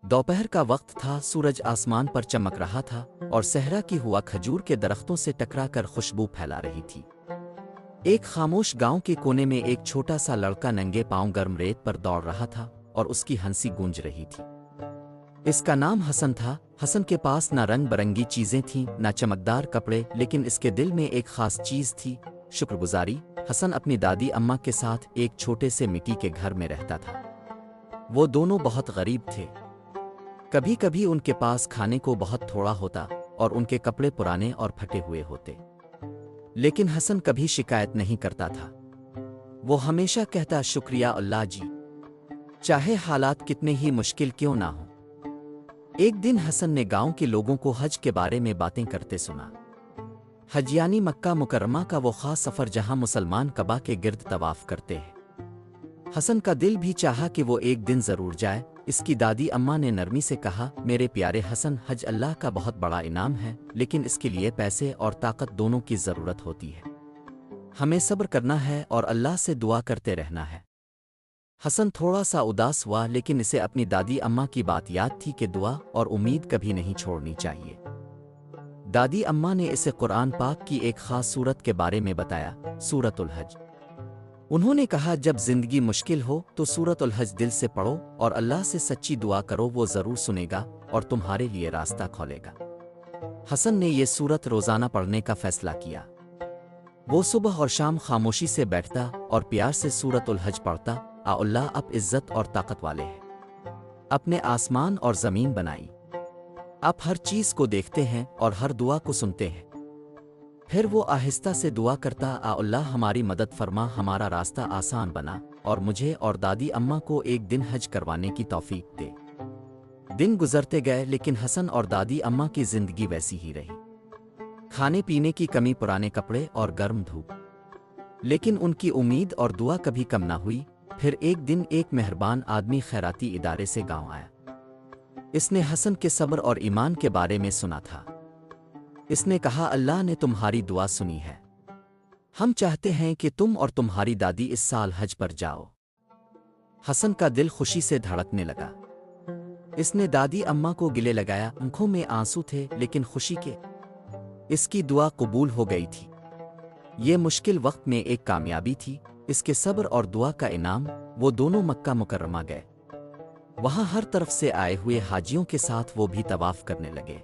दोपहर का वक्त था, सूरज आसमान पर चमक रहा था और सहरा की हुआ खजूर के दरख्तों से टकराकर खुशबू फैला रही थी। एक खामोश गांव के कोने में एक छोटा सा लड़का नंगे पांव गर्म रेत पर दौड़ रहा था और उसकी हंसी गूंज रही थी। इसका नाम हसन था। हसन के पास ना रंग बरंगी चीजें थीं, ना चमकदार कपड़े, लेकिन इसके दिल में एक खास चीज थी, शुक्रगुजारी। हसन अपनी दादी अम्मा के साथ एक छोटे से मिट्टी के घर में रहता था। वो दोनों बहुत गरीब थे। कभी कभी उनके पास खाने को बहुत थोड़ा होता और उनके कपड़े पुराने और फटे हुए होते, लेकिन हसन कभी शिकायत नहीं करता था। वो हमेशा कहता, शुक्रिया अल्लाह जी, चाहे हालात कितने ही मुश्किल क्यों ना हो। एक दिन हसन ने गांव के लोगों को हज के बारे में बातें करते सुना। हज यानी मक्का मुकर्रमा का वो खास सफर जहां मुसलमान कबा के गिर्द तवाफ करते हैं। हसन का दिल भी चाहा कि वो एक दिन जरूर जाए। इसकी दादी अम्मा ने नरमी से कहा, मेरे प्यारे हसन, हज अल्लाह का बहुत बड़ा इनाम है, लेकिन इसके लिए पैसे और ताकत दोनों की जरूरत होती है। हमें सब्र करना है और अल्लाह से दुआ करते रहना है। हसन थोड़ा सा उदास हुआ, लेकिन इसे अपनी दादी अम्मा की बात याद थी कि दुआ और उम्मीद कभी नहीं छोड़नी चाहिए। दादी अम्मा ने इसे कुरान पाक की एक खास सूरत के बारे में बताया, सूरतुल हज। उन्होंने कहा, जब जिंदगी मुश्किल हो तो सूरतुल हज दिल से पढ़ो और अल्लाह से सच्ची दुआ करो, वो जरूर सुनेगा और तुम्हारे लिए रास्ता खोलेगा। हसन ने ये सूरत रोजाना पढ़ने का फैसला किया। वो सुबह और शाम खामोशी से बैठता और प्यार से सूरतुल हज पढ़ता। आ अल्लाह अब इज्जत और ताकत वाले हैं। अपने आसमान और जमीन बनाई। आप हर चीज को देखते हैं और हर दुआ को सुनते हैं। फिर वो आहिस्ता से दुआ करता, आ अल्लाह हमारी मदद फरमा, हमारा रास्ता आसान बना और मुझे और दादी अम्मा को एक दिन हज करवाने की तौफीक दे। दिन गुजरते गए, लेकिन हसन और दादी अम्मा की जिंदगी वैसी ही रही। खाने पीने की कमी, पुराने कपड़े और गर्म धूप, लेकिन उनकी उम्मीद और दुआ कभी कम ना हुई। फिर एक दिन एक मेहरबान आदमी खैराती इदारे से गांव आया। इसने हसन के सब्र और ईमान के बारे में सुना था। इसने कहा, अल्लाह ने तुम्हारी दुआ सुनी है। हम चाहते हैं कि तुम और तुम्हारी दादी इस साल हज पर जाओ। हसन का दिल खुशी से धड़कने लगा। इसने दादी अम्मा को गले लगाया। आंखों में आंसू थे, लेकिन खुशी के। इसकी दुआ कबूल हो गई थी। ये मुश्किल वक्त में एक कामयाबी थी। इसके सब्र और दुआ का इनाम। वो दोनों मक्का मुकर्रमा गए। वहां हर तरफ से आए हुए हाजियों के साथ वो भी तवाफ करने लगे।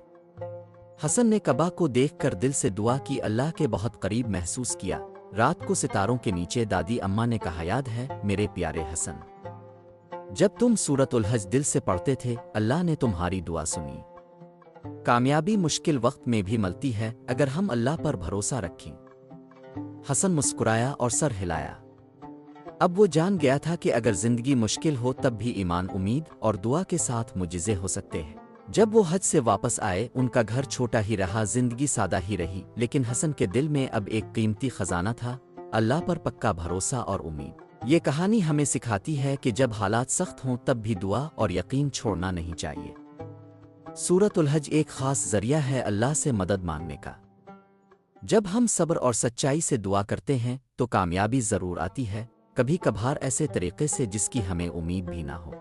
हसन ने कबा को देखकर दिल से दुआ की, अल्लाह के बहुत करीब महसूस किया। रात को सितारों के नीचे दादी अम्मा ने कहा, याद है मेरे प्यारे हसन, जब तुम सूरतुल हज दिल से पढ़ते थे, अल्लाह ने तुम्हारी दुआ सुनी। कामयाबी मुश्किल वक्त में भी मिलती है अगर हम अल्लाह पर भरोसा रखें। हसन मुस्कुराया और सर हिलाया। अब वो जान गया था कि अगर जिंदगी मुश्किल हो तब भी ईमान, उम्मीद और दुआ के साथ मुजिज़े हो सकते हैं। जब वो हज से वापस आए, उनका घर छोटा ही रहा, जिंदगी सादा ही रही, लेकिन हसन के दिल में अब एक कीमती खजाना था, अल्लाह पर पक्का भरोसा और उम्मीद। ये कहानी हमें सिखाती है कि जब हालात सख्त हों तब भी दुआ और यकीन छोड़ना नहीं चाहिए। सूरतुल हज एक खास जरिया है अल्लाह से मदद मांगने का। जब हम सब्र और सच्चाई से दुआ करते हैं तो कामयाबी जरूर आती है, कभी कभार ऐसे तरीके से जिसकी हमें उम्मीद भी ना हो।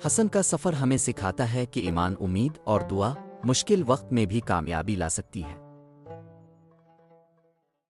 हसन का सफर हमें सिखाता है कि ईमान, उम्मीद और दुआ मुश्किल वक्त में भी कामयाबी ला सकती है।